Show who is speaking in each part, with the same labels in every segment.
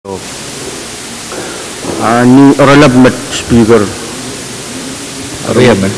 Speaker 1: Ni oralab mat speaker.
Speaker 2: Ariyan man.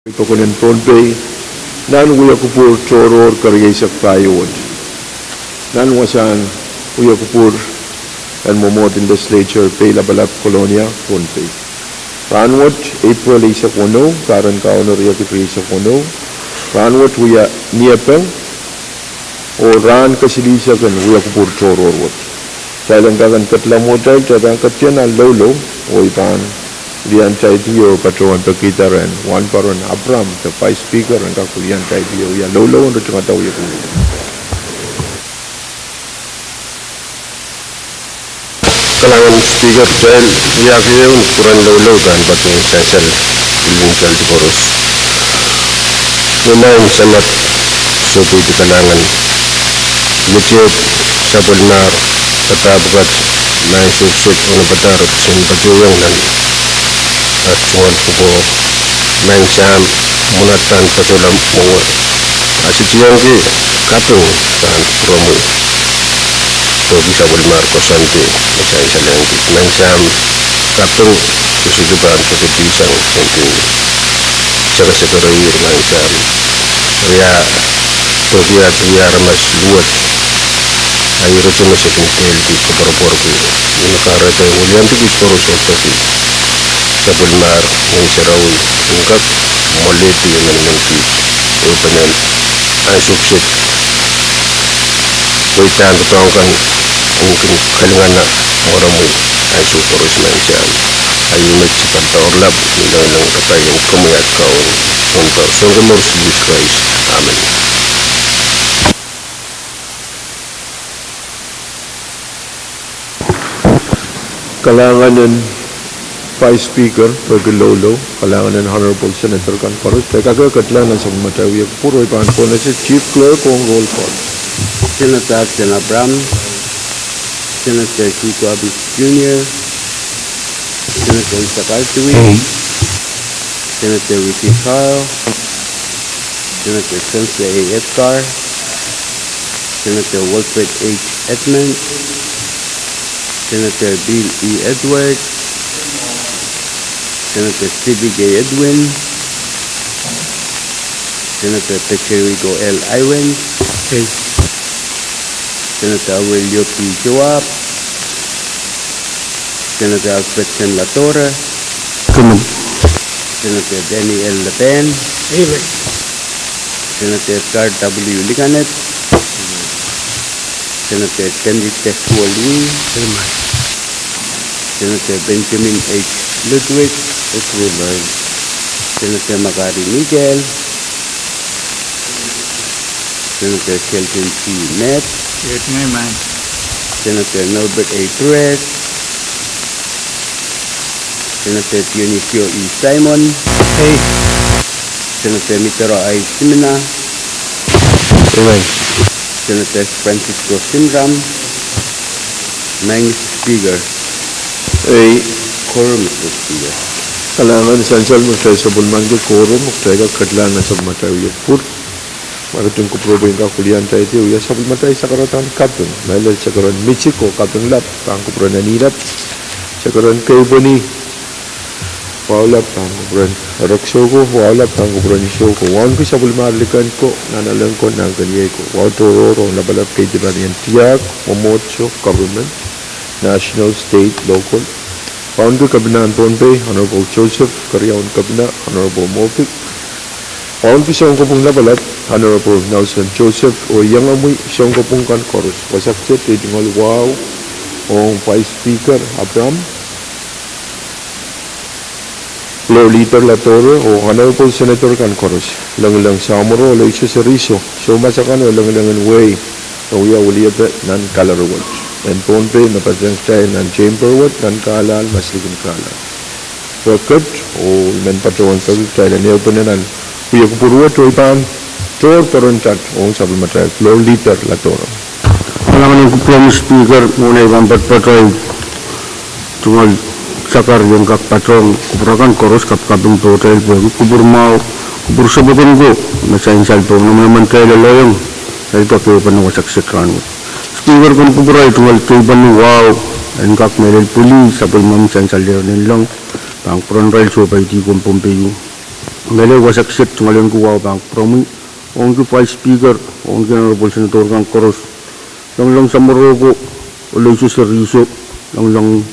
Speaker 3: Ito ko ng Pohnpei, nan uya kupur choror karyesak tayo. Nan wasan uya kupur and momot in Legislature pay labalap kolonia Pohnpei. Ranwat April isak wano, karan kaon uya kupur isak wano. Ranwat uya niapeng o ran kasilisa kan uya kupur choror wat. Chailan kakan katlamotay, chailan katyan al lolo o ipan. Lian cai dia patron perkitaran wan paron Abram the vice speaker and kaku lian cai dia ya lolo untuk cuma tahu ya pun.
Speaker 4: Kalangan speaker cai ya dia ukuran lolo kan patron sensel lingkal di poros. Memang sangat sopi di kalangan. Lecet sabulnar tetap buat main sukses orang berdarab sen Pwuhng dan at cuman po mengsam munatan pasulam mo asitiyang ki KAPWARESOU kan promo to bisa bulmar ko santi masay sa langki mengsam KAPWARESOU susuduban sa pisang sentin saka sa karir mengsam ria to dia ramas luat ayro cuma sekintel di keperpor ko ini karata ulian tu bisporo sopi sabulmar ng sarawi ungkap moleti yang nanti upanan ay suksit kuitan ketongkan mungkin kalingan na moramu ay suporos man siya ay umit sa pantaorlab nilang katayang kumuyat kaon sunta sunggamor Jesus Christ. Amen.
Speaker 3: Kalangan ng Vice Speaker, Pagilolo, kalangan ng Honorable Senator Kadkadaur, kagakatlanan sa matawi at puro ipan po na si Chief Clerk kung roll call.
Speaker 5: Senator Abram, Senator Chico Abis Jr., Senator Isaac Artui, Senator Ricky Carl, Senator Sensei A. Edgar, Senator Wilfred H. Edmund, Senator Bill E. Edwards, Senator Stevie J. Edwin, Senator Pecherico L. Iwen, Senator Aurelio P. Joab, Senator Alfred Sen. Latorre, Senator Danny L. Le Pen, Senator Edgar W. Liganet, Senator Kendrick Teshuo Louis, Senator Benjamin H. Ludwig, Senator Magari Miguel, Senator Shelton C. Net, Senator Norbert A. Torres, Senator Dionisio E. Simon, Senator Mitero I. Simina, Senator Francisco Simram, Mr. Speaker. Quorum, Mr. Speaker.
Speaker 3: Kalangan Central Mustay sa Bulman ke quorum, Mustay ka katlanan sa matawi at pur. Marating ko probayin ka kulian tayo ito, ya sa matay sa karatan Kapwuhng. Dahil sa karan Michiko, Kapwuhng lap, pangkupran na nilap. Sa karan Kaiboni, wawalap, pangkupran Raksoko, wawalap, pangkupran Shoko. Wawan ko sa bulmarlikan ko, nanalang ko ng kanyay ko. Wawatororo, nabalap kay Dinarian Tiyak, Momotso, Government, National, State, Local. Pawn ko kabinaan Pohnpei, Honorable Joseph, Karyawan Kabina, Honorable Mofik. Pawn ko siyang kopong nabalap, Honorable Nelson Joseph, o yang amoy siyang kopong Kadkadaur. Wasaksit, itingol wow, o Vice Speaker Abram, Legislature Latorre, o Honorable Senator Kadkadaur. Lang-lang Samoro, Leisyo Seriso, so masakan o lang-langan way, o uliyata nan Kalarowat. And Pohnpei na presentay ng Chamberwood ng Kalal, Masligin Kalal. Record o men patawan sa tayo na niyo pananan. Kuya Kupuruat o ipan, Tor Torontat o sabi matay, floor leader Latorre.
Speaker 1: Kalangan ng kuplong speaker, muna ibang patpatoy. Tungal sakar yung kakpatrong, kupurakan koros kapkabing total po. Kupurmao, kupursabagan ko, masayinsal po naman kayo laloyong. Dahil kakiyo pa nang wasaksikan mo. Speaker kung kuburay, tungal kayo pa nung wow. Ang kakmelel puli, sabay mami sayinsal din lang. Pangpuran rail so pa iti kong Pohnpei. Mele wasaksit, tungal yung kuwaw pangpurami. Ong ki Vice Speaker, ong ki Honorable Senator kang koros. Lang sa Morocco, uloy si Seriso, lang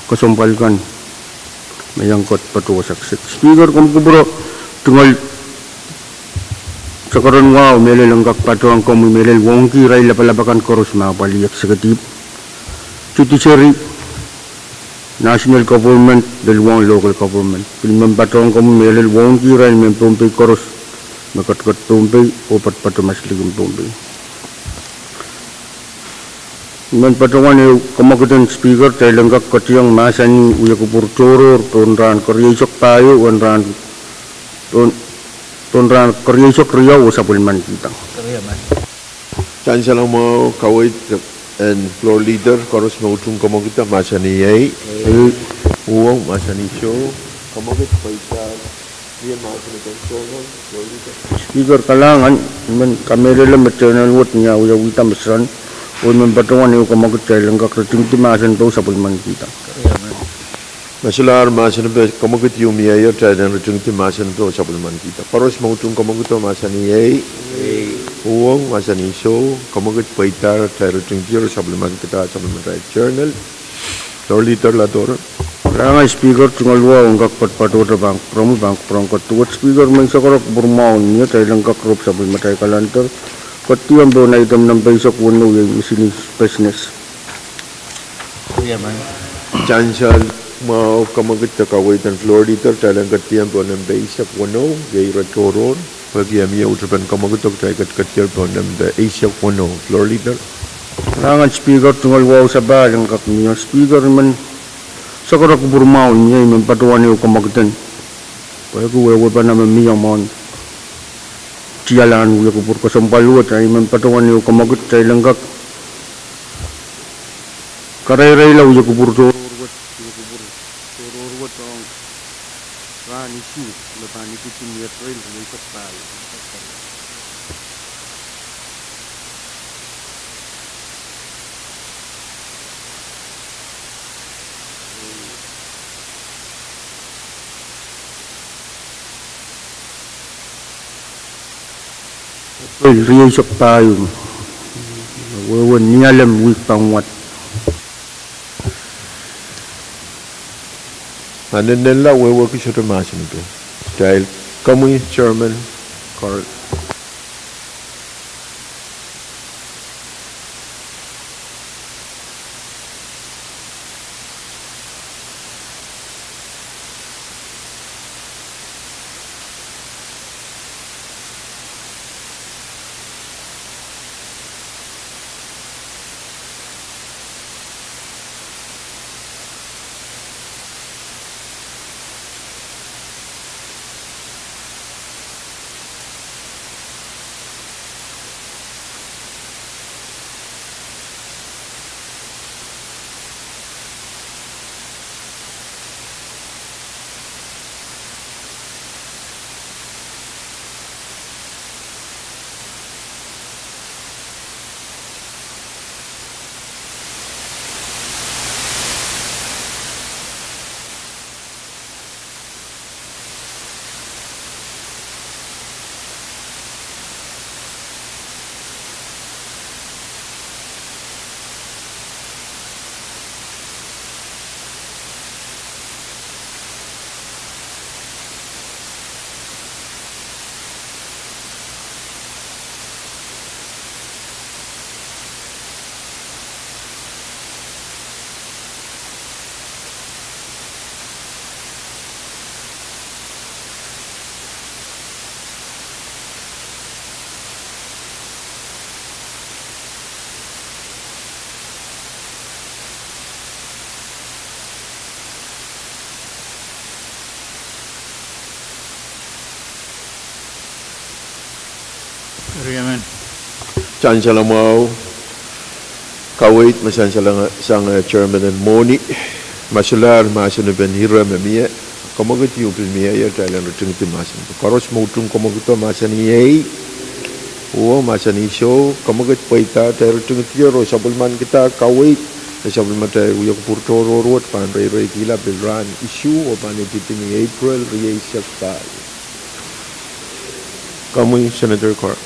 Speaker 1: kasampalkan. Mayangkot pato wasaksit. Speaker kung kubura, tungal sa karon wow, mele lang kakpato ang komoy mele wong kiray lapalabakan koros mga pali executive, judiciary, national government, dalawang local government. Pilman pato ang komoy mele wong kiray may Pohnpei koros, makatkat Pohnpei, opat pato masligong Pohnpei. Man pato nga niyo kamagutan speaker, tayo lang kakatiyang masan uya kupurturo, tunran karyesok tayo, tunran karyesok riyaw sa pulman kita.
Speaker 3: Saan siya lang mga kawait and floor leader, koros mautong kamagita, masaniyay, uwang, masanisyo, kamagit, paisa, yan masanitong sonon, floor leader.
Speaker 1: Speaker kalangan, man kamera lang maternal what niya, uya wita masran, o man patungan niyo kamagut tayo lang kakriting timasan to sa pulman kita.
Speaker 3: Masular masan ba kamagit yung miyayo tayo ng rutong timasan to sa pulman kita. Paros mautong kamagit to masaniyay, uwang, masanisyo, kamagit paitar tayo rutong tiyo sa pulman kita sa pulman tayo journal. Floor leader Latorre.
Speaker 1: Kalangan speaker tungalwa ang kakpatpato bang promkot tuwat speaker man sa karok burmaon niya tayo lang kakrop sa pulman tayo kalantar. Katiyang ba na itam ng paisok wano yung isinis business.
Speaker 3: Chansal mau kamagit na kawait ng floor leader talang katiyang po ng basic wano gay ratoron pag-yamiya utrapan kamagot tayo katiyang po ng basic wano floor leader.
Speaker 1: Kalangan speaker tungalwa sa balang kakmiya speaker man sakara kubur mau ni mempatuan ni kamakitan pai ku wewe pana memiyang mon jalan gue kubur kesempalu tai mempatuan ni kamakit tai lenggak karai-rai lau je kubur tu rani si lepas ni kita ni trail ni sepai Ria sepai wewe ni alam wik pangwat
Speaker 3: Manenela wewe kishoto machin tu. Dahil kami chairman Carl. Chancellor mau kawait masansala sang chairman and moni masular masunu ben hira memia komogiti upil mia ya Thailand rutung ti masan karos mutung komogito masani ei o masani show komogit paita ta rutung ti ro sabulman kita kawait sabulman ta uyok purtoro road pan rei kila bilran issue o pan titing April ri sakta kamu Senator Carr.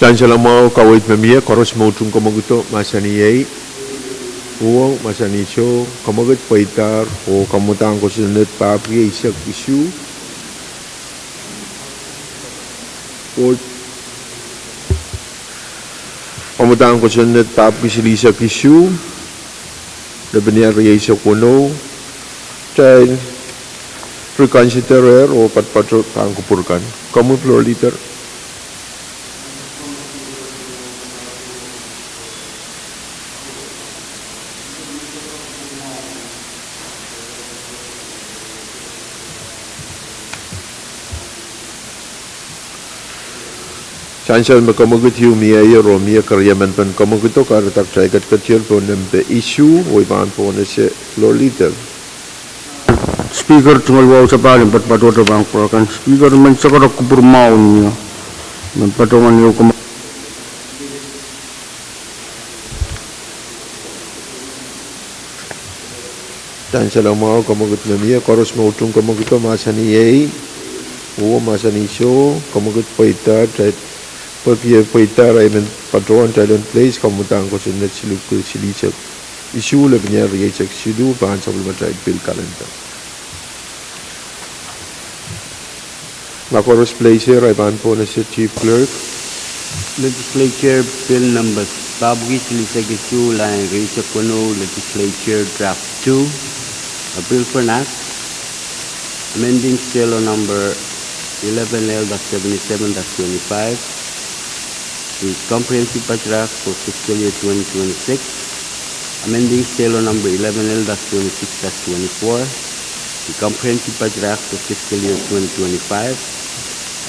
Speaker 3: Dan selama kawait memia koros mautung komogito masani ei uang masani show komogit paitar o kamutang ko sunod papri isak issue o kamutang ko sunod papri isak issue lebihnya ria isak kuno dan reconsiderer o patpatro pangkupurkan kamu floor leader. Chancellor makamagit yung miya ro miya karyaman pan kamagito karatak chaikat katil po nembe issue o iban po na si floor leader.
Speaker 1: Speaker tunggal wau sapalim patpatuto bang kan speaker man sakara kubur mau ni mempatongan ni ko
Speaker 3: Chancellor mau kamagit na miya koros mautung kamagito masani ei o masani show kamagit paita Porque poitar ay men patron talent place kamutang ko sa net siluk silichak. Issue le bnya riyachak sidu pan supplementary bill calendar. Makoros place ay pan po na si Chief Clerk.
Speaker 5: Legislature Bill Number Pwuhng Legislature Line Risa Kono Legislature Draft 2, a bill for an act amending Selo Number 11L-77-25, the comprehensive budget act for fiscal year 2026, amending Selo Number 11L-26-24, the comprehensive budget act for fiscal year 2025,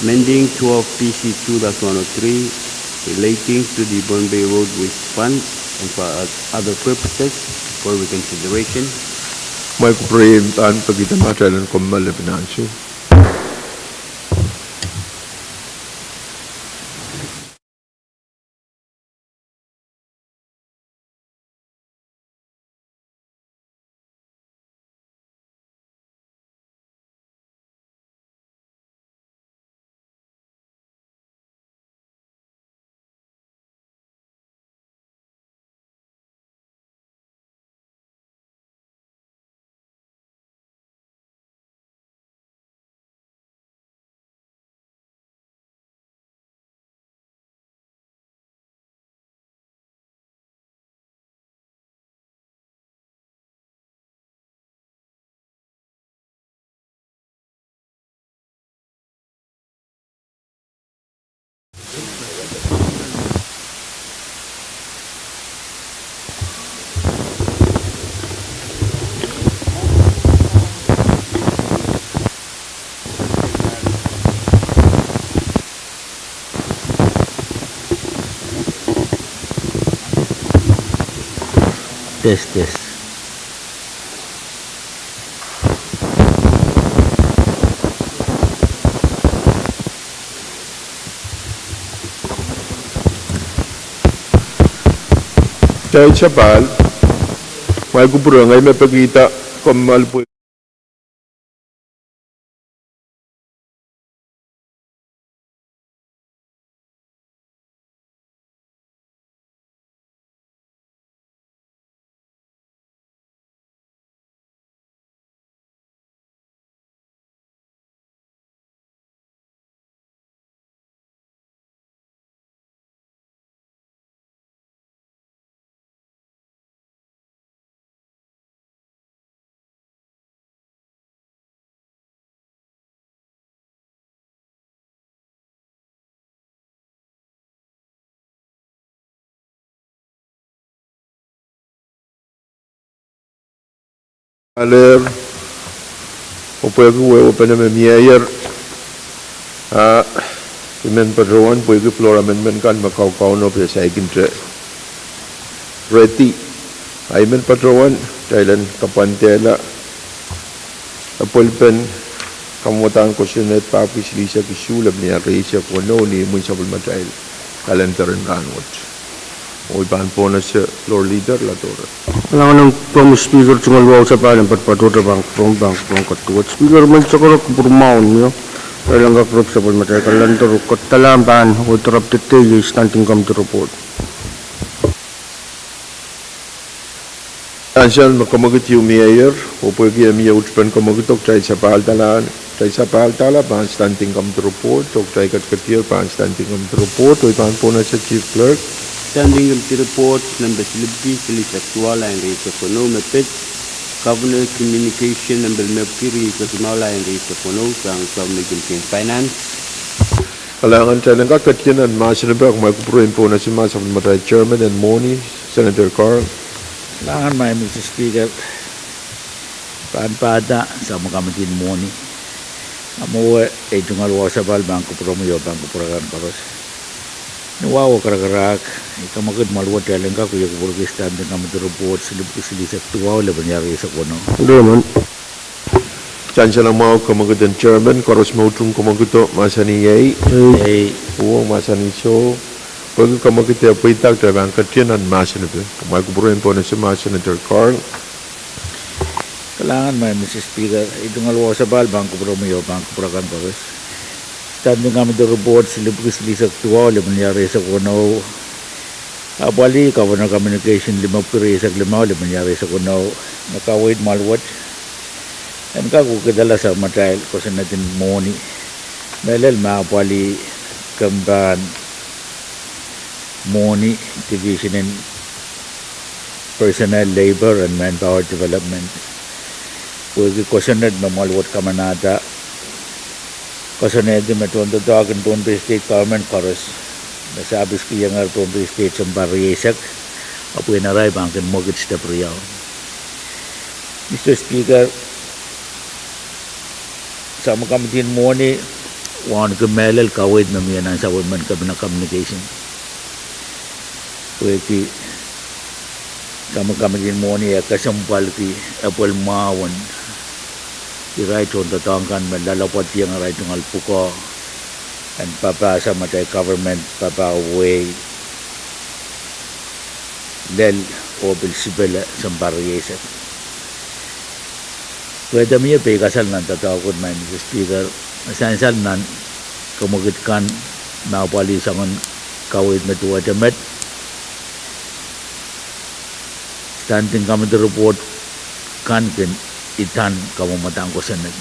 Speaker 5: amending 12 PC 2.103 relating to the Pohnpei Road Waste Fund and for other purposes for reconsideration.
Speaker 3: May kuprem an pagita matalan komal le pinansu.
Speaker 2: Test.
Speaker 3: Dahil sa pal, may kupurang ay may pagkita komal po. Aler, upaya ko upaya na mayor, imen patrawan upaya ko floor amendment kan makau no pesa ikin tre, reti, imen patrawan Thailand kapantela, apolpen kamutan ko sinet papis lisa kisulab niya reisya ko no ni municipal material kalendaran kanwat. Oy pan po na siya floor leader latora.
Speaker 1: Alang ng promise speaker tungal wow sa paling patpatuta bank from katuat speaker man sa korok Pwuhng niyo alang ka crop sa palmatay kalantor katalampan o trap tete standing come to report.
Speaker 3: Ansyal makamagit yung mayor o pwede yung mayor utspan kamagitok try sa pahaltalaan pan standing come to report o try Kadkadaur pan standing come to report o pan po na sa chief clerk.
Speaker 5: Standing Committee Report Number Silibki Silisaktual and Risa Kono Mepit Governor Communication Number Mepkiri Kasimala and Risa Kono Sang Government Campaign Finance.
Speaker 3: Alangan tayo ng kakatyan at masinabak may kupuruin po na si Masang Matay Chairman and Moni, Senator Carl.
Speaker 2: Kailangan may Mr. Speaker, paanpada sa mga kamatin mo ni. Amo ay tungalwa sa Bangko Promuyo, Bangko Pragan Paros. Nawawa karakarak, ikamagod maluwat talang ka kuya kupurki standing kami to report silip tuwaw laban yari sa kuno.
Speaker 1: Hindi man.
Speaker 3: Diyan siya lang mga kamagod ang chairman, koros mautong kamaguto, masaniyay. Oo, masaniso. Pag kamagod tayo po itag tayo ang katyan at masanipo. Kumay kupuruin po na si Senator Carl.
Speaker 2: Kailangan may Mr. Speaker, itong alwa sa Bangko Promuyo, Bangko Pragan Paros. standing kami the reports libus lisak tuwa limangyari sa kuno abali kawan communication 5 piri sa 5 limangyari sa kuno nakawait malwat and kaku kadala sa material kasi natin money melel maapali kamban money division in personnel labor and manpower development Pwuhng kusunod mamalwat kamanada kusunod yung matuan dog and Pohnpei state government chorus nasabis ko yung Pohnpei state sa bariyesak apoy naray bangkin mortgage na priyaw Mr. Speaker sa mga kamitin mo ni wan kemelel kawit na miyanan sa women cabinet communication Pwuhng sa mga kamitin mo ni kasampal ki apol mawan Irai contoh tangkan melalapot yang arai tungal puko and papa sa matay government papa away del o bilsibel sa bariyesa. Pwede miya kasal nan tatakot man Mr. Speaker masansal nan kumugitkan na pali sa ngon kawit metuwa jamet standing kami the report kan itan kamu matang ko sanad.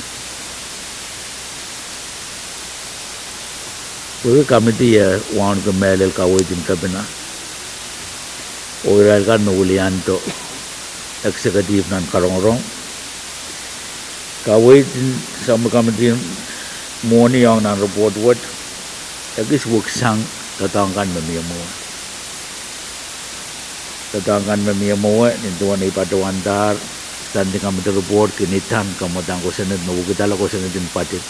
Speaker 2: Pwuhng kami tiya wan ke melel kawit in kabina. Oiral kan nulian to eksekutif nan karong-rong. Kawit sama kami tiya moni yang nan report wat agis wuksang tatangkan memiyamu. Tatangkan memiyamu nintuan ipatuandar standing kami the report kinitan kamotang ko sanad mabukitala ko sanad din patit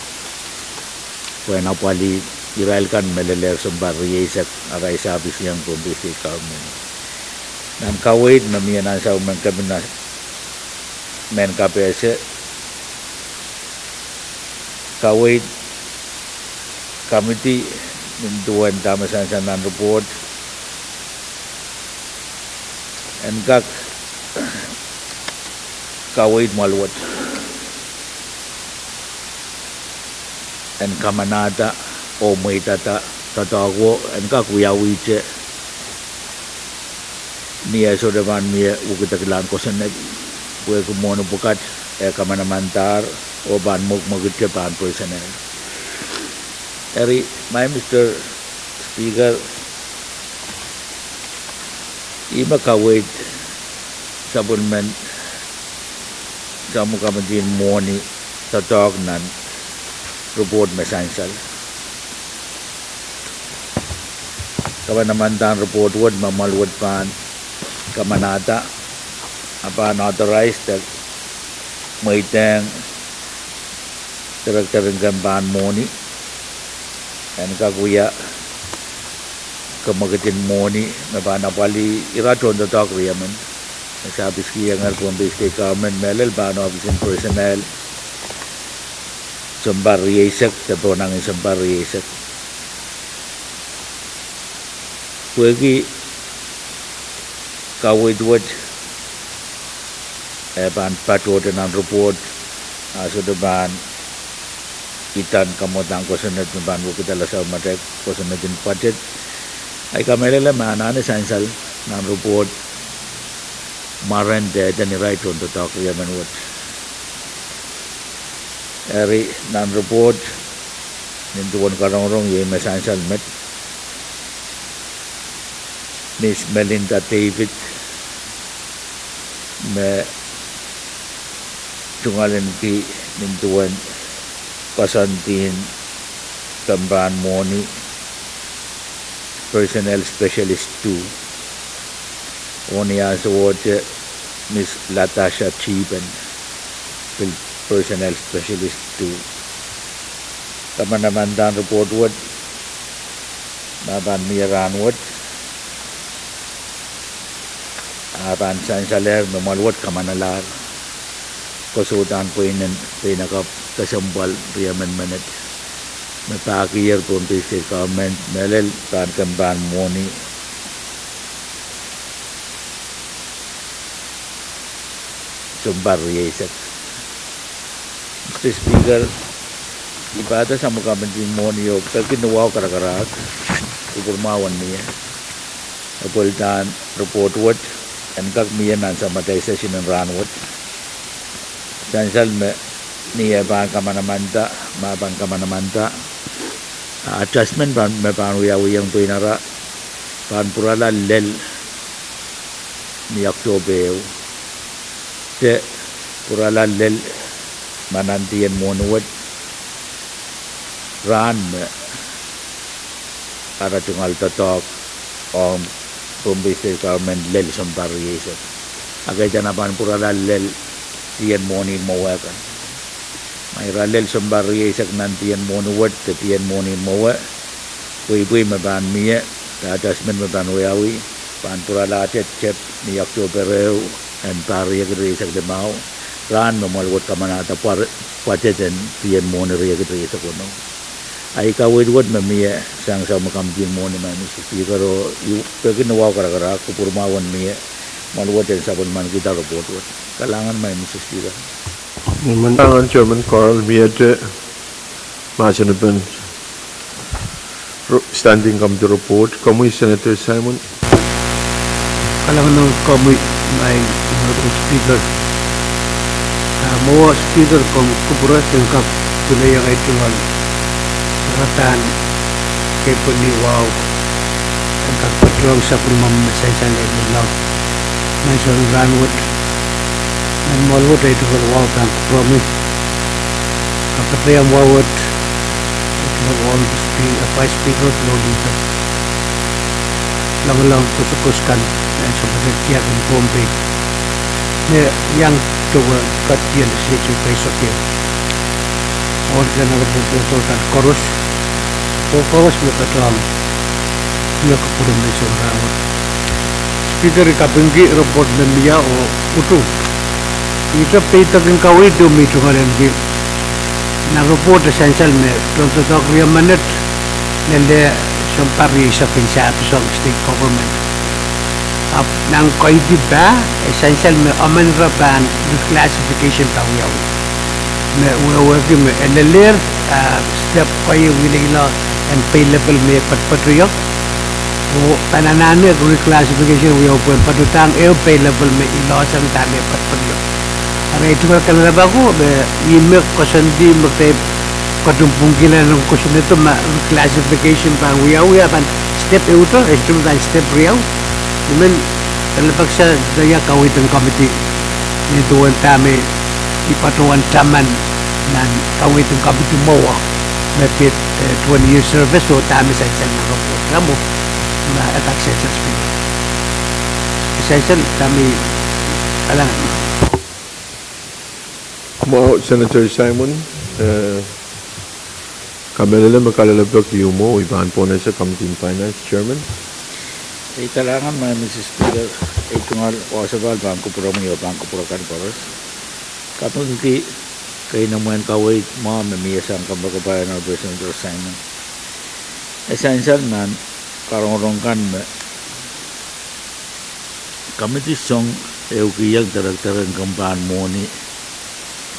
Speaker 2: kaya napali Israel kan meleler sa bariyesak aray sabis yang Pohnpei state government nan kawait na miyanan sa umang kabinet men KPS kawait committee nintuan tamasan sa nan report and kak kawait malwat and kamanata o may tatago and kakuyawiche niya so depan miya ukitakilan ko sa nag Pwuhng kumono bukat kamanamantar o ban magitke pan personnel eri my Mr. Speaker ima kawait sabunman kamu kamatin moni tatak nan report mesansal kawan naman tan report word mamalwad pan kamanata apa unauthorized that maitang director ng gamban moni and kaguya kamagatin moni mabanapali iraton tatak riyaman Nasabis kaya nga Pohnpei state government melel bano abisin personnel sambar yesak tapo nang sambar yesak Pwuhng kawit wad ban patwad ng report aso depan itan kamotang ko sunod ng ban bukitala sa matek ko sunod din patit ay kamelele maanane sansal ng report Maran de ni right on the talk yaman wat eri nan report nintuan karong-rong ye mesansal met Miss Melinda David me tungalan ki nintuan pasantin tamban moni personnel specialist 2 Onia award Miss Latasha Chiban personnel specialist 2 taman naman dan report word naban miran word aban sansaler mamalwat kamanalar kusutan po inin pinaka kasambal riyaman manat napakiyar Pohnpei state government melel pan kamban moni sumbar yesak Mr. Speaker ibada sa mga banting mo niyo pagkinuwaw karakarak upurmawan niya apultan report what and kag miya nan sa matay session ng ranwat sansal me niya ban kamanamanta mabang kamanamanta adjustment ban me pan uyang tuinara pan purala lel ni Oktober te purala lel manantian monuwat ran para tungal tatok om Pohnpei State Government lel sampariyesat agay janapan purala lel tiyan monin mawakan may ralel sampariyesat nantian monuwat te tiyan monin mawa pui maban miya ta adjustment maban wayawi pan purala chet ni Oktober and Pahrek resak de mau ran mamalwat kamanata pacheten tiyan monin resak kono ay kawid-wad mamiya sang sa makamjin mo ni Mr. Speaker o pagkinawa karakara kupurmawan miya maluwad yan sabon man kita report kalangan may Mr. Speaker
Speaker 3: Mantangan Chairman Carl Miete Masanapan standing come to report. Kamuy Senator Simon.
Speaker 1: Kalangan ng kamuy may Speaker mo Speaker kung kupuras yung kap tunay ang itungan ratan kay puniwaw ang kakpatuwang sa pumamamasay sa legislaw may sarang ranwat ang malwat ay tukalwaw ang kupromi kapatay ang wawat tukalwaw Vice Speaker Lodita lang kusukuskan sa pagkatiyak ng Pohnpei na yang tuwa katiyan sa ito kay Sotio organ na berbututan korus berkataang ia keputusan Malaysia Speaker kapinggi report media o utu kita pitakin kawin tu mitungan lagi na report essential me contoh kriya manat nende sampari sa pinsato sa state government nang kaiti ba essential me aman raban reclassification tawiyaw me uwagi me eneler step kayo wilila and pay level me patpatriyak o pananami reclassification uyaw po patutang pay level me ilasang tami patpatriyak aray ito kalaba ko ime kasandi magtay katumpung kila ng question ito reclassification pa uyaw pan step ito step riyaw imen kalabag sa daya kawitan committee nito ang tami ipatuan taman ng kawitan committee mawa mapit 20 years service o tami sa isang report kamo ma-attack sa speaker essential tami alam
Speaker 3: Mo Senator Simon kamelala makalalabak yumo iban po na sa Committee on Finance Chairman.
Speaker 2: ay kalangan mga Mr. Speaker ay tungal wasabal bangko puramayo bangko purakan paros kapag kay naman kaway mga mamiyasang kabagabayan ng President Simon essential man karong-rongkan committee song eukiyag daragtaran kampan mo ni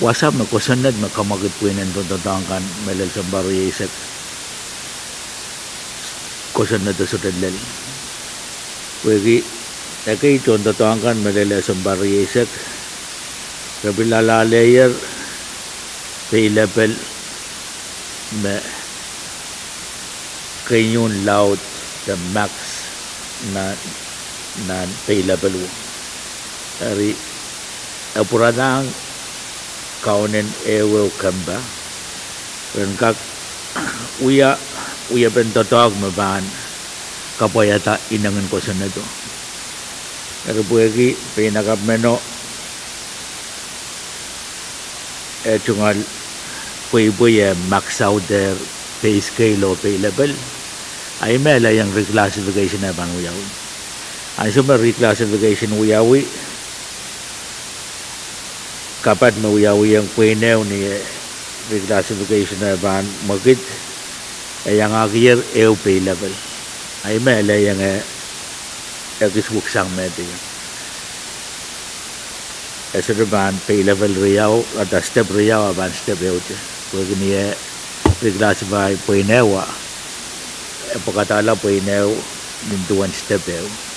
Speaker 2: wasap na kusanad makamagit po yun doon tatangkan melal sa bariyesek kusanad na sutadlal pwede kay ito tatangkan melal sa bariyesek kabilala layer pay level me kayun loud the max na pay level dari apuradang kaunen welcome ba ren kak uya bentotog maban kapayata inangan ko sa nato pero puwegi pinakapmeno tungal puy max out their pay scale o pay level ay mela yung reclassification na bang uyawi ay summa reclassification uyawi kapat mauyawi yung puinew ni reclassification na bang magit ay yung agir pay level ay mela yung kisbuksang meti sa depan pay level riau atau step riau aban step euche pwede niya reclassify Pwuhng pagkatala Pwuhng nintuan step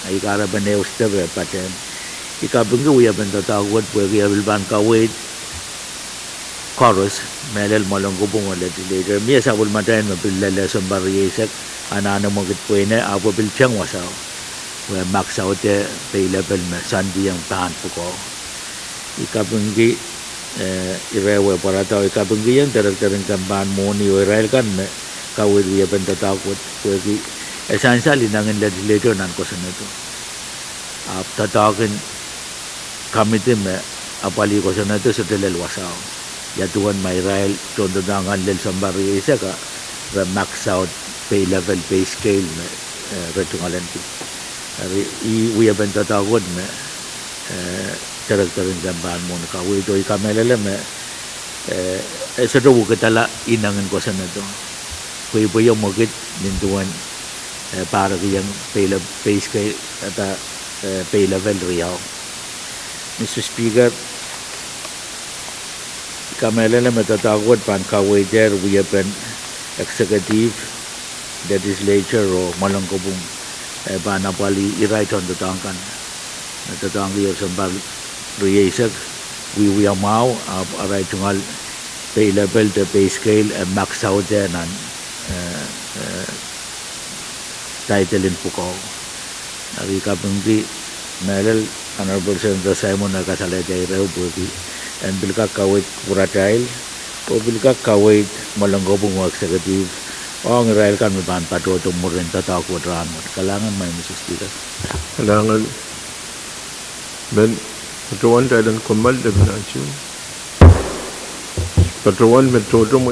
Speaker 2: ay karabanew step paten ikabunggu ya bentatawad pwede bilban kawait chorus melel malonggo bung legislature mi sabul matayin mapilala sa bariyesek anana magit Pwuhng apo bilchang wasaw we max out pay level na sandi yang tahan po ko ikabunggi irewe para tao ikabunggi yang terang-terang kamban moni o Israel kan kawit ya bentatawad pwede essentially nangin legislature nan ko sa nito tatawagin committee me apali ko sa nito sa telel wasaw yatuan may Israel tondo dangan lel sambari isa ka max out pay level pay scale me retungalan ki uya bentatawad me terang-terang gambahan mo na kawit o ikamelele me sa daw katala inangin ko sa nito kuya po yung magit nintuan para kayang pay scale at pay level riyaw. Mr. Speaker, kamelala matatawad pan kawaiter wiyapan executive legislature o malangkobong panapali i-right on the tangkan natatanggi yung sambal riyesag wiwiyamaw aray tungal pay level to pay scale max out there nan title in Pwuhng ari kapunggi melel honorable Senator Simon nakasalajay raw pwede and bilka kawit kuratail o bilka kawit malanggobong executive o ang Israel kan may pato itong murin tataw kudrahan mo kalangan may Mr. Speaker
Speaker 3: Kailangan, men, patuan tayo ng kumal, diba na siya? Patuan, metodo mo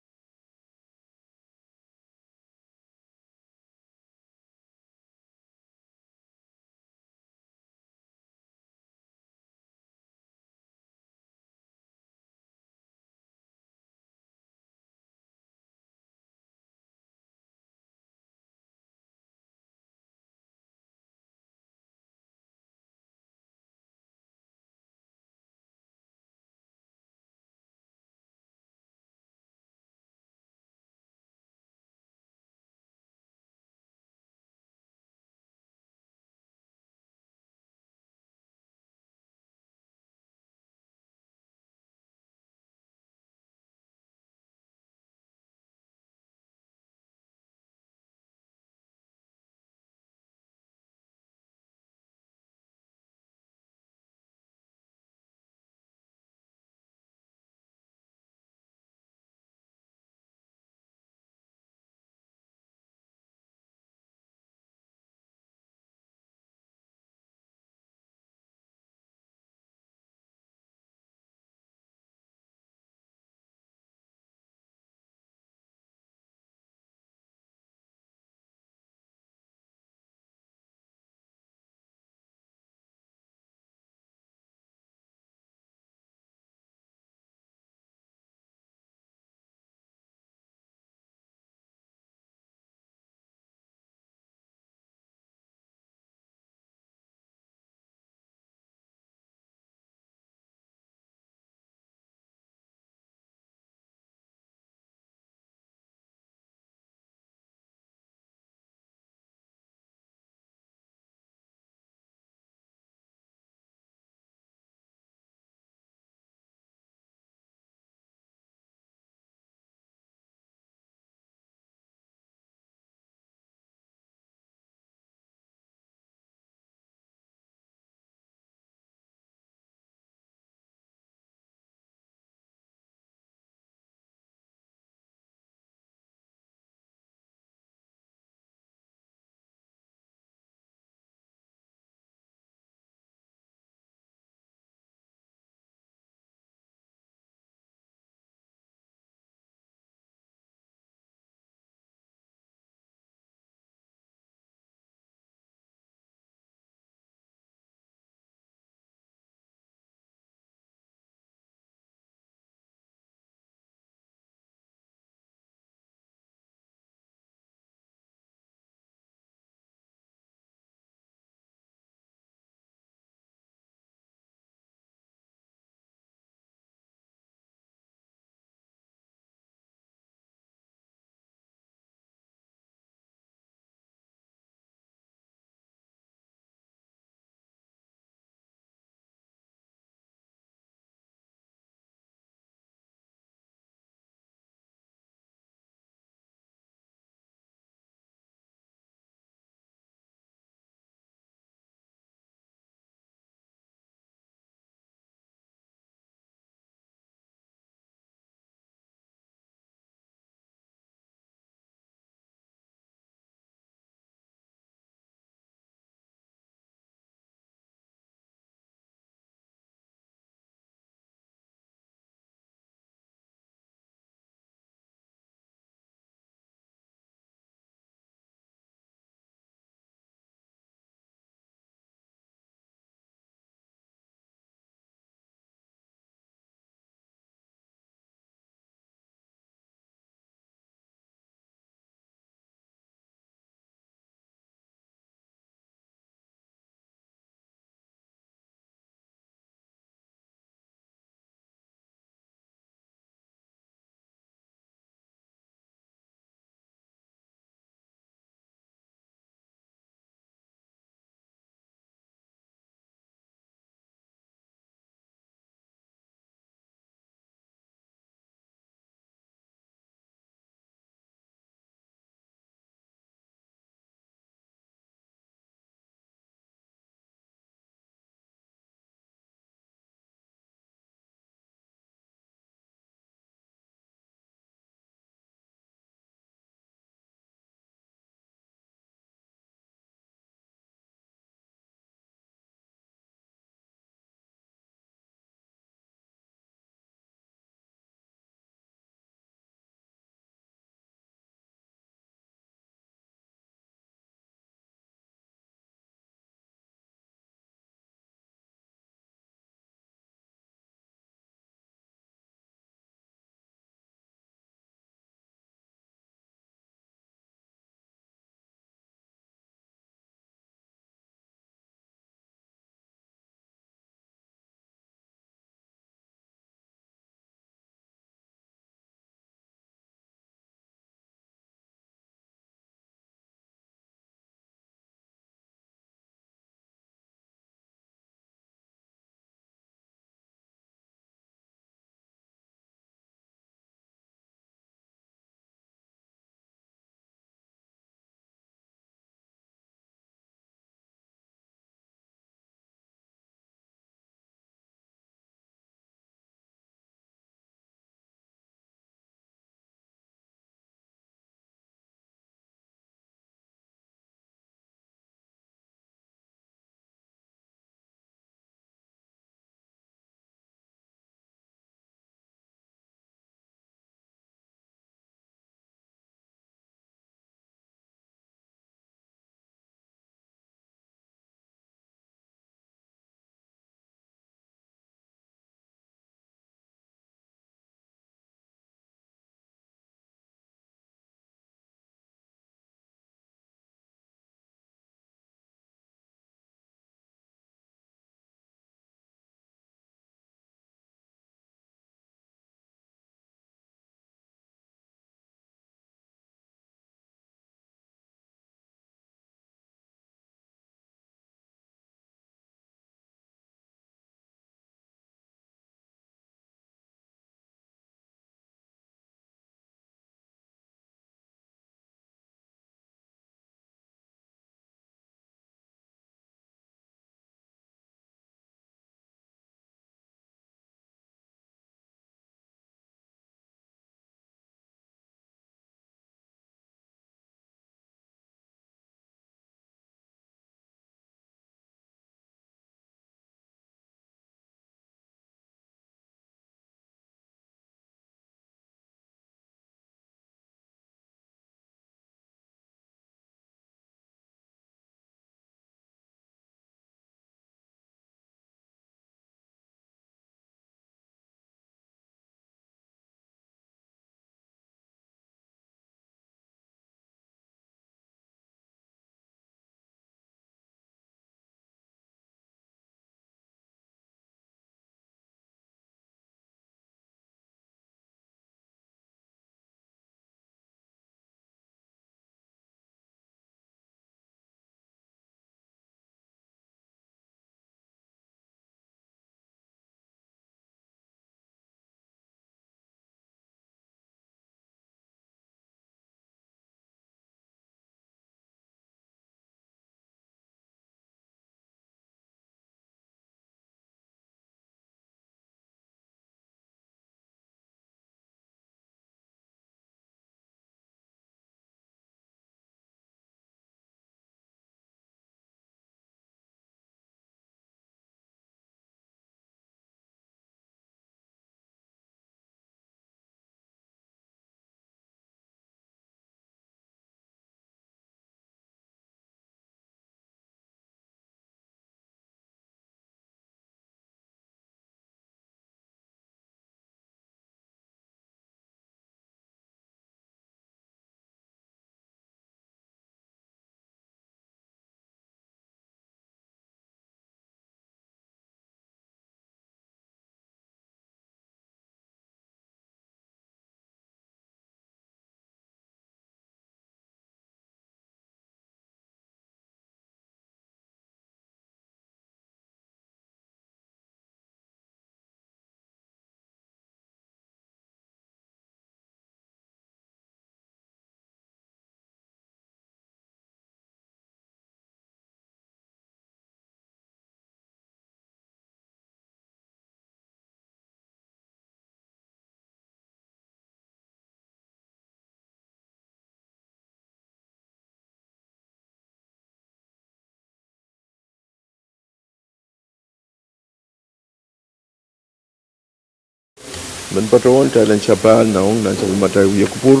Speaker 3: men patron Thailand Chapal naong nan sa matay uya kupur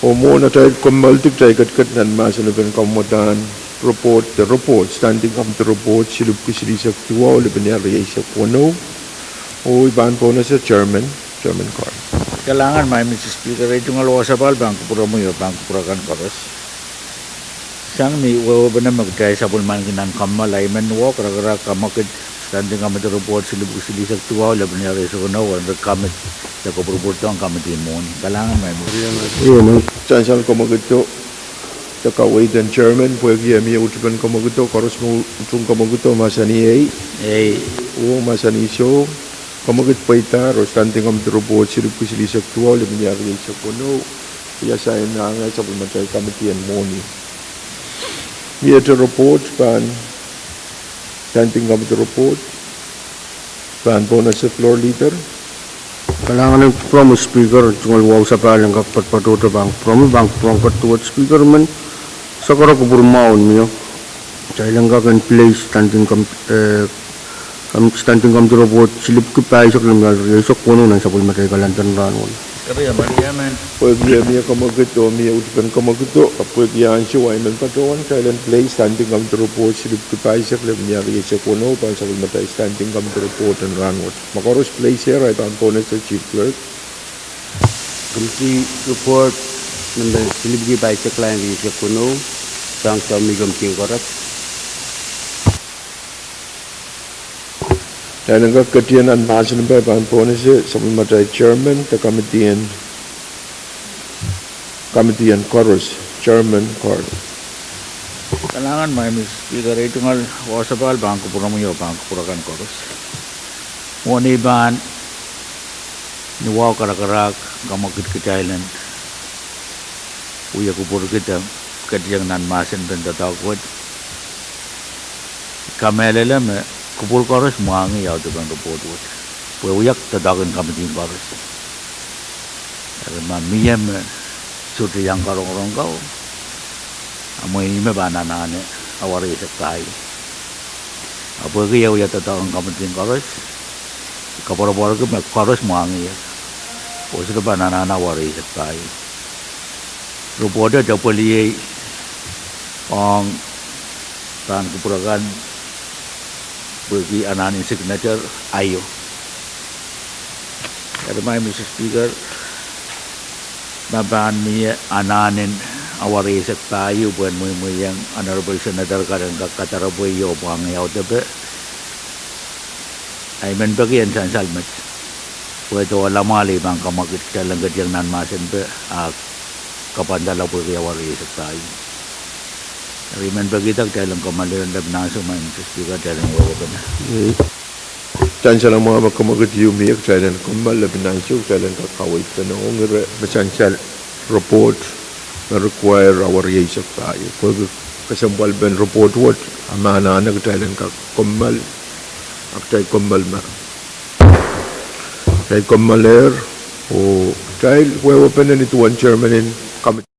Speaker 3: o mo na tayo kumaltik tayo kat nan masan ben kamutan report the report standing up the report silup kisili sa tuwa o liban niya sa kuno o iban po na sa chairman card.
Speaker 2: Kailangan may Mr. Speaker ito nga lawa sa bal bangko pura mo yung bangko pura kan karos. Sang ni wawa ba na magkaya sa pulman kinang kamalay men wa kara kamakit standing kami the report silup kisili sa tuwa o liban niya sa kuno o kamit sa kopropurto ang kamit mo. Kailangan may mo.
Speaker 3: Chansal komagito takaway dan chairman pwede mi utupan komagito karos mo utong komagito masani o masani so komagit paita ro standing am report silup kisili sa tuwa liban niya sa kuno ya sa na nga sa pulmatay kamitian mo ni mi ito report pan standing am report pan po na sa floor leader.
Speaker 1: Kailangan ng promise speaker tungal wow sa palang kakpatpatuto bang promise bang pangkatuat speaker man sa kara kubur maun miyo sa ilang kakan place standing kam to report silip ko pa isok lang isok kuno nang sa pulmatay kalantan ranon.
Speaker 2: Kaya man.
Speaker 3: Pwede mi komagito mi utupan komagito pwede yan siya ay men patron Thailand place standing kam to report silip ko pa isok lang niya sa kuno pa sa pulmatay standing kam to report and ranon. Makaros place here ay component sa chief clerk.
Speaker 5: Committee report ng silibgi pa sa client sa kuno sang kami gamting korat.
Speaker 3: Dan ang kakatian ang masan ba component sa pulmatay chairman ta kamitian Koros chairman card.
Speaker 2: Kailangan may Mr. Speaker ito nga lawa sa bal bangko pura mo yung bangko pura kan karos. Muna iban niwaw karakarak kamakit ka Thailand uya kupur kita kadiyang nan masin dan tatakot kamelelam kupur karos muangi yaw tu bang report wot uyak tatakin kamiting karos karena miyam suti yang karong kau amoy ime banana ne awari sakay apa kaya uya tatakin kamiting karos kapor-por ke karos muangi ya usir banana awari sakay report ada poli ang tan kupurakan bagi anani signature ayo. Karena Mr. Speaker naban mi ananin awari sa tayo buwan mo yang honorable senator kadang Kadkadaur yo Pwuhng yaw tabe ay men bagian san salmat pwede wala mali bang kamakit ka lang gadyang nan masen pe kapandala po kaya awari sa tayo. Riman bagitag dalam kamalan lab na sumay Mr. Speaker dalam wawa ka na.
Speaker 3: Chansal ang mga magkamagit yumiyak Thailand kumbal labi na siya Thailand kakawit ka na kung chansal report na require our yasak tayo. Pwede kasampal ben report what amana na Thailand kakumbal aktay kumbal ma. Kay kumbaler o dahil wawa pa na nituan chairman in committee.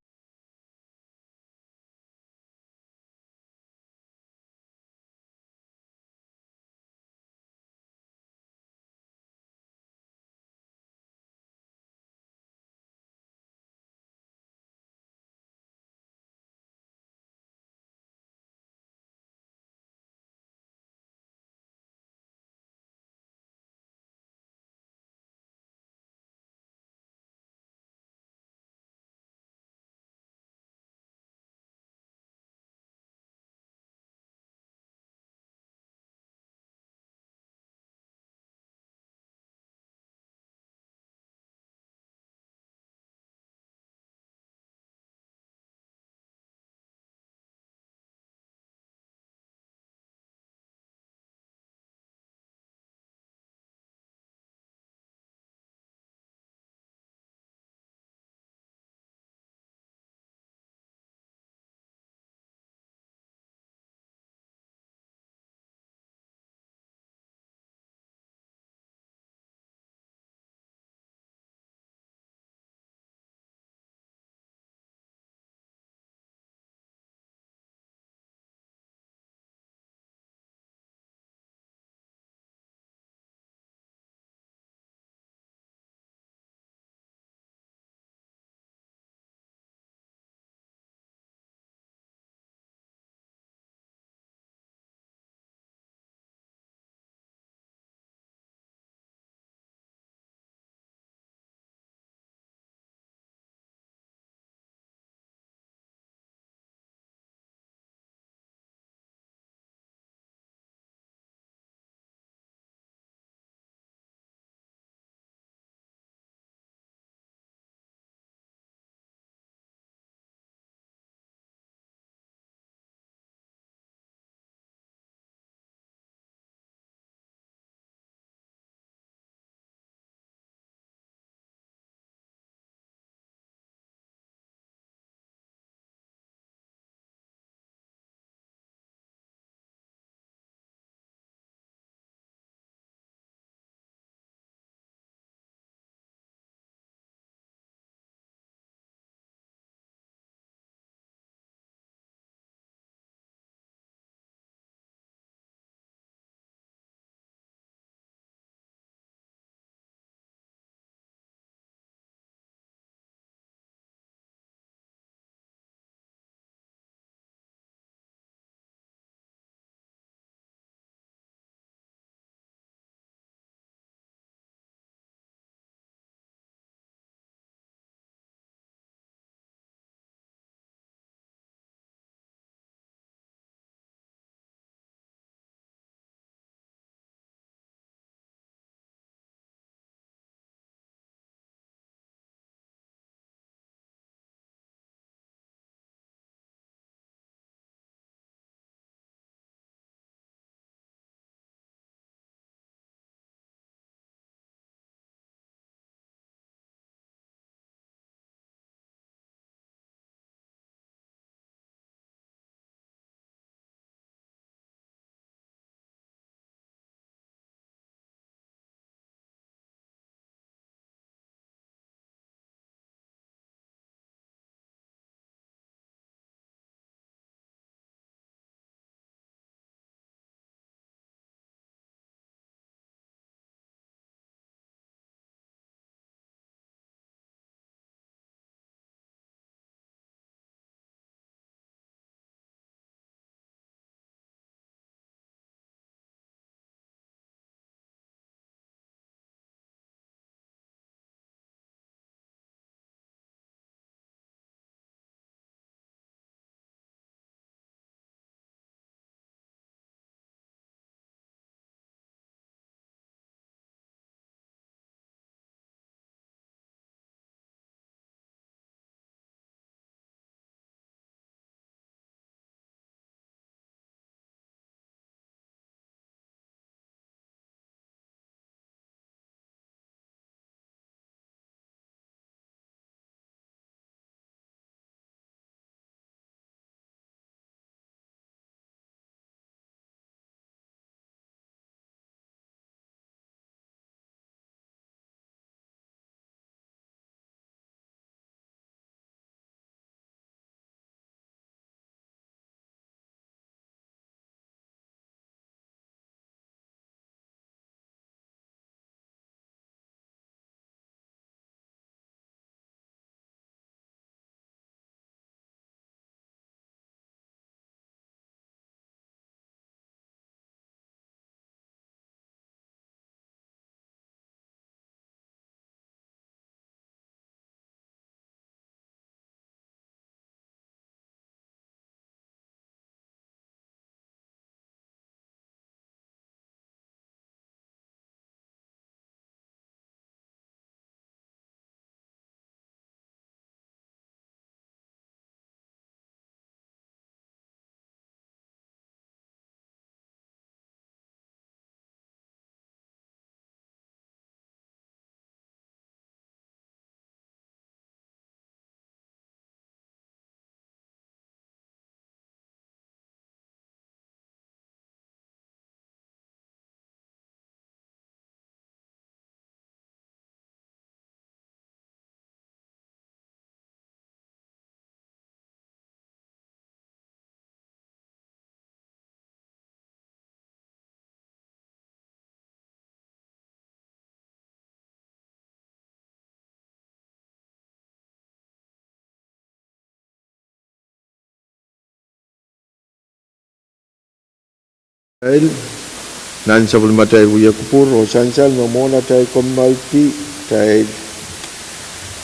Speaker 3: nan sa bulmatay uya kupur o sansal mamona tay komalti tay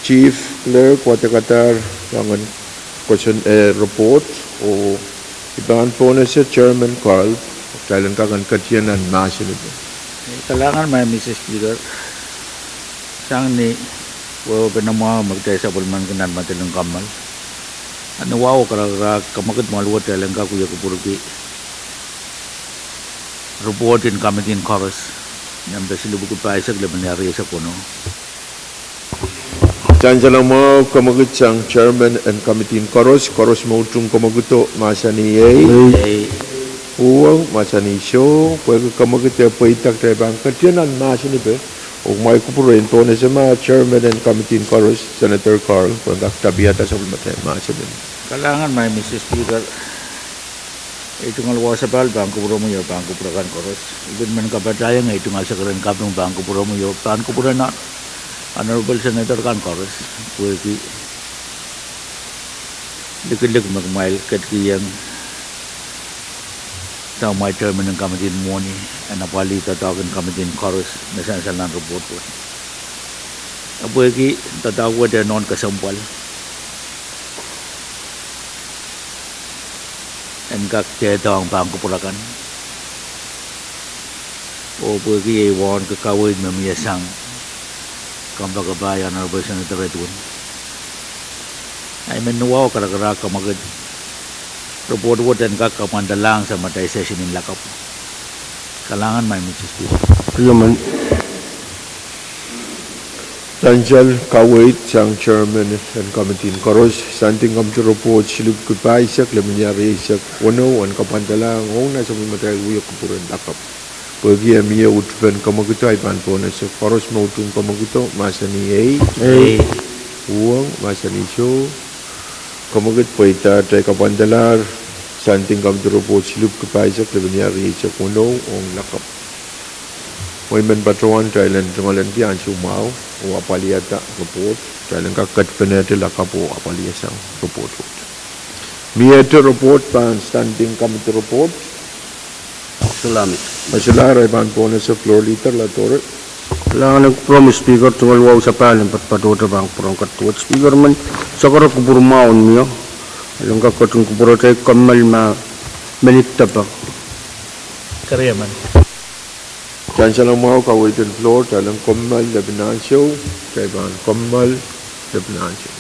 Speaker 3: chief clerk watakatar langan question report o iban po na sa chairman Carl kailan kagan katyanan masin ito.
Speaker 2: Kailangan may Mrs. Speaker. Sang ni pinamaha magtay sa bulman kanan matinong kamal. Ano wow karagra kamakit maluwat kailan ka kuya kupuruki. Report in committee in chorus. Yang bersilubuk pa isa glaban yari sa kuno.
Speaker 3: Sansal mo kamagit sang chairman and committee in chorus mo tung kamaguto masani Pwuhng masani show pwede kamagit paitak tay bang katyanan masini pe. O may kupurin to na sa chairman and committee in chorus Senator Carl pwede tabiyata sa bulmatay masini.
Speaker 2: Kailangan may Mrs. Speaker. Ito nga luwa sa bal, bangko puro mo yun, bangko puro kan koros. Ibig man kapataya nga, ito nga sa karen kap ng bangko puro mo yun, bangko puro na, Honorable Senator kan koros. Pwede likid-lik magmail, katkiyang sa may term ng kamatin mo ni, napali tatawagin kamatin koros, nasansal ng report po. Pwede tatawag na non kasampal. Engkak ceto ang bangko purakan. O pergi iwan ke kawin memiyasang kambagabayan na bersama teretun. Ay menuaw kara-kara kamagad. Report engkak kamandalang sa matay session in lakap. Kalangan may Mrs. Speaker.
Speaker 1: Yaman.
Speaker 3: Sansal kawait sang chairman and committee in chorus santing kam to report silub kupay sak lemnyari sak wano an kapantala ngong na sa matay uyak kupuran dakap pagi amia utben kamaguto ay panpo na sa chorus mo tung kamaguto masani Pwuhng masani show kamagut paita tay kapandalar santing kam to report silub kupay sak lemnyari sak wano ong lakap Women Patrol Thailand Jungalan Pian Sumau o apaliata report Thailand kakat penete lakapo apaliasang report. Miete report pan standing committee report.
Speaker 5: Salamat.
Speaker 3: Masalaray pan po na sa floor leader la tore.
Speaker 1: Kailangan nag-promise speaker tungal wow sa paling patpatota bang purang katuat speaker man sakara kuburmaon niyo. Alam ka katong kuburotay kamal menita pa.
Speaker 2: Karya man.
Speaker 3: Sansal mau kawaitan floor talang komal labanan show kay ban komal labanan show.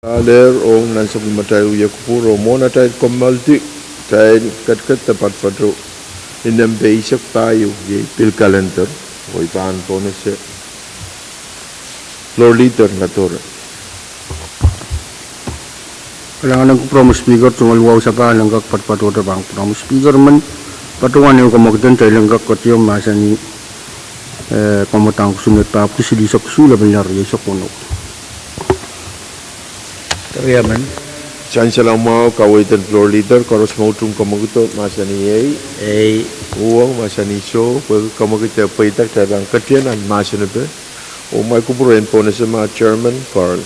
Speaker 3: Aler o nasa kumatay uya kupuro mona tayo kumalti tayo katkat tapat patro inambay isak tayo yung pil calendar o ipaan po na siya floor leader na toro.
Speaker 1: Kailangan ng promo speaker tumalwaw sa pahalang kakpatpatuta bang promo speaker man patungan yung kamagdan tayo lang kakot yung masa ni kamatang kusunod pa ako sili sa kusula binari sa kuno.
Speaker 2: Kariyaman.
Speaker 3: Saan siya lang mga kawitan floor leader karos mautong kamaguto masa ni A uwang masa ni So pag kamagito pa itak tayo ang katyan ang masa na ba o may kupurin po na sa mga chairman Carl.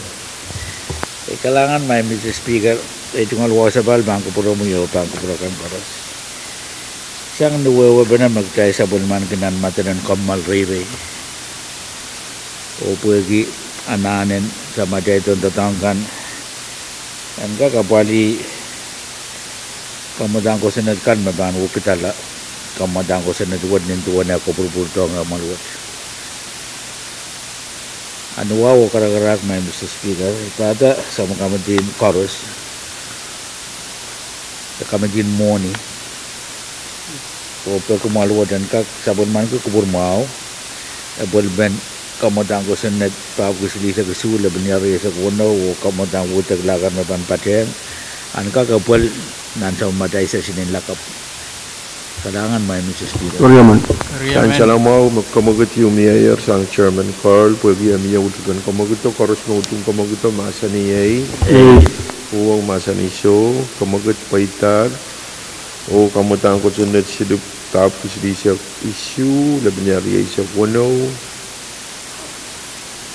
Speaker 2: Kailangan may Mr. Speaker, ito nga luwa sa bal, bangko puro mo yun, bangko puro kang paras. Siyang nuwewa ba na magkaya sa bulman kinan matanan kamal riri. O pwegi ananin sa madya itong tatangkan. Ang kakapali kamadang ko sinadkan, mabahan upitala. Kamadang ko sinadwad nintuwa na ako purpurto ang maluwat. Ano wow karagarak may Mr. Speaker itada sa mga kamadin chorus sa kamadin money o pero kumaluwadan ka sabon man ko kubur mau ebol ben kamadang ko sa net pa ko sili sa kusula binyari sa kuno o kamadang utag lagan na ban pateng an ka kapal nan sa maday sa sinin lakap kailangan may Mr. Speaker.
Speaker 1: Kariyaman.
Speaker 3: Saan siya lang mga kamagot yung mayor sa chairman Carl, pwede yung mayor utugan kamagot to, karos na utong kamagot to, masa ni A, uwang masa ni So, kamagot paitar, o kamutang ko sunod silup tapos di siya issue, labi niya riya siya kuno,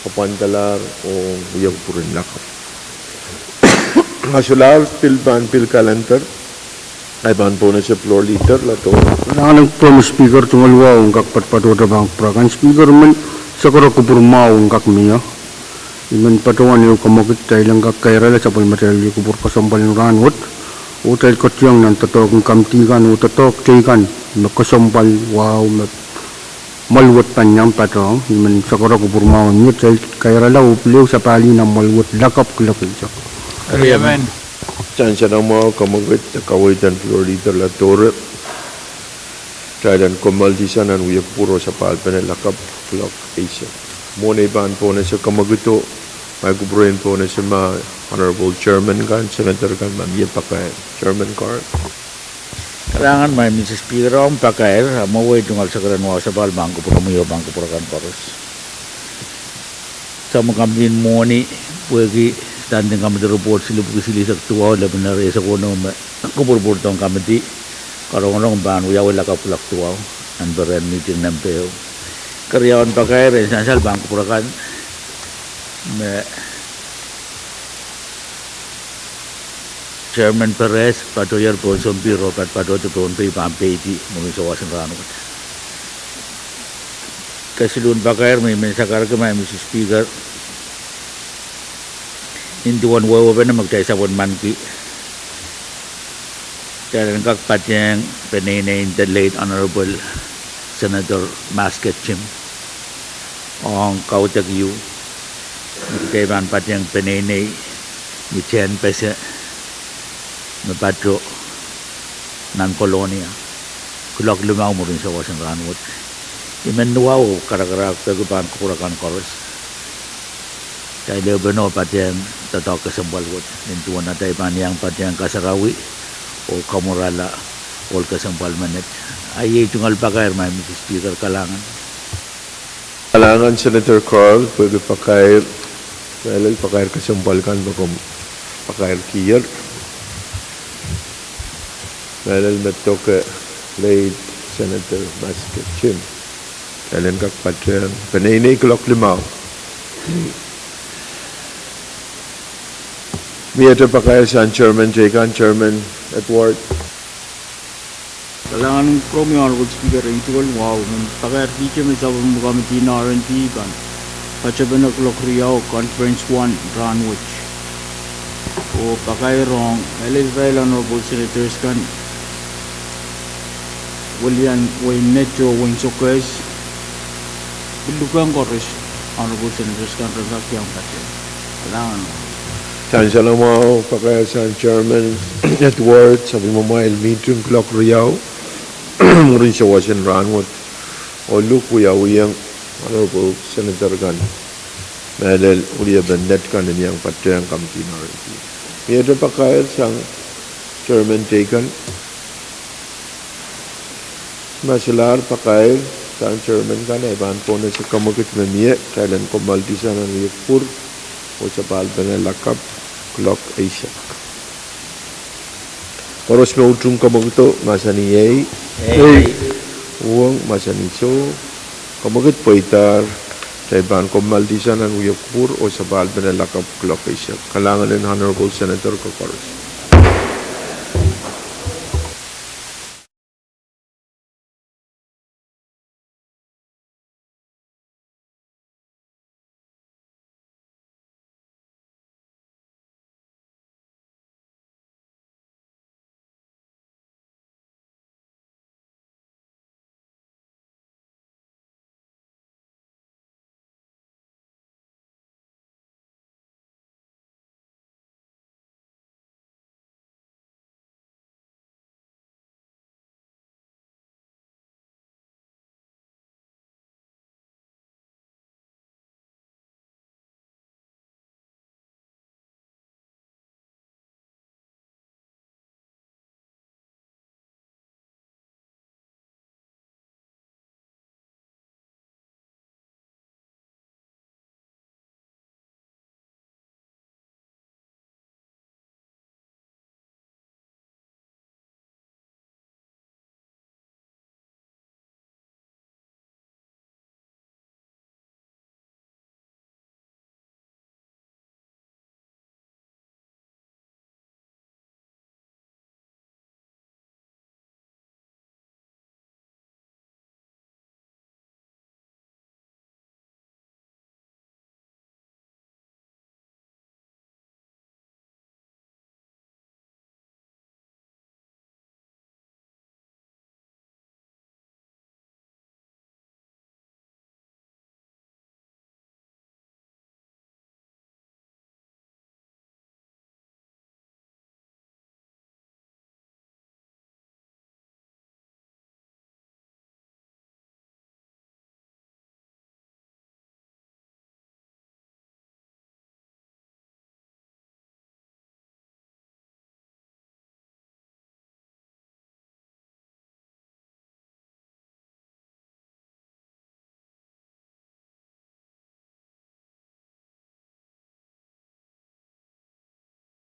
Speaker 3: kapantalar, o uyag purin lakap. Masular, pil kalantar, ay ban po na siya floor leader lato.
Speaker 1: Kailangan ng promo speaker tumalwaw ang kakpatpatuta bang prakan speaker man sa karo kupurmaw ang kakmiya. Iman patungan yung kamagit tayo lang kakairala sa palmaterya yung kupur kasampal ng ranwot. O tayo katyang ng tatok ng kamtikan o tatok tikan makasampal wow malwat pa niyang patong. Iman sa karo kupurmaw niyo tayo kairala upliw sa pali ng malwat lakap kulakil siya.
Speaker 2: Kariyaman.
Speaker 3: Saan siya ng mga kamagot na kawitan floor leader lato. Kailan kumaldi siya ng uyag puro sa palpa na lakap clock Asia. Muna ibaan po na siya kamaguto. May kupurin po na siya mga Honorable Chairman kan, Senator kan, Mamiya Pakay, Chairman Carl.
Speaker 2: Kailangan may Mr. Speaker ang pakair, maway tungal sa karanwa sa bal, bangko puro mo yun, bangko puro kan paros. Sa mga kamilin mo ni, pwede standing kami di report sili sa tuwa labi na rin sa kuno kupurpurtong kami di karong baan uyaw lakap tuwa ang beren meeting ng peo karyawan pa kaya rin sasal bang kupurakan may Chairman Pahrek patoyar po sa biro pat patoto Pohnpei Pohnpei di mumisawasan ranot kasilun pa kaya may sakar ka may Mr. Speaker hindi one way na magtay sa one monkey. Kaya kakpat niyang pinay the late Honorable Senator Masket Chim ang kautag yu. Kaya man pat niyang pinay ni Chen Pese na patro ng kolonia. Kulak lumaw mo rin sa wasang ranwot. Imenuaw karakarak pagkupan kukurakan koros. Kaya lebeno patiyang tatok kasambalwot. Nintuan na tayo paniyang patiyang kasarawi o kamurala o kasampal manet. Ay itungal pakayar may Mr. Speaker kalangan.
Speaker 3: Kalangan Senator Carl, pwede pakayar, well, pakayar kasampal kan, bago pakayar kiyar. Well, natoka late Senator Masket Chim. Kailan kakpatiyang panay kulak limaw. Miyata pa kaya sa Chairman Jekan, Chairman Edward.
Speaker 6: Kailangan from yung Honorable Speaker, ito wow, pakayar teacher may sabon mo kami R&D kan, pachaban na Klokriyaw, Conference 1, Ranwich. O pakayarong, Israel Honorable Senators kan, William Wayne Necho, Wayne Sokes, Bulukan Kores, Honorable Senators kan, Razakyang Pati. Kailangan
Speaker 3: Tan Salamao, Pakayasan Chairman Edward, sabi mo mahil meeting clock riyaw, murin siya wasin ranwat, o look uyawiyang, Honorable Senator Gan, mahil uliya bandet kan niyang patayang kamtinarity. Miyada Pakayat sang Chairman taken, Masilar Pakayat, sang Chairman kan, iban po na sa kamukit na niya, kailan ko maltisan ang yukpur, o sa palban na lakap, Clock Asia. Koros me utrum kamagto masani yay. Uang masani so kamagit poitar kaiban ko maldisan ang uyapur o sa balban na lakap Clock Asia. Kalangan ng Honorable Senator Kokoros.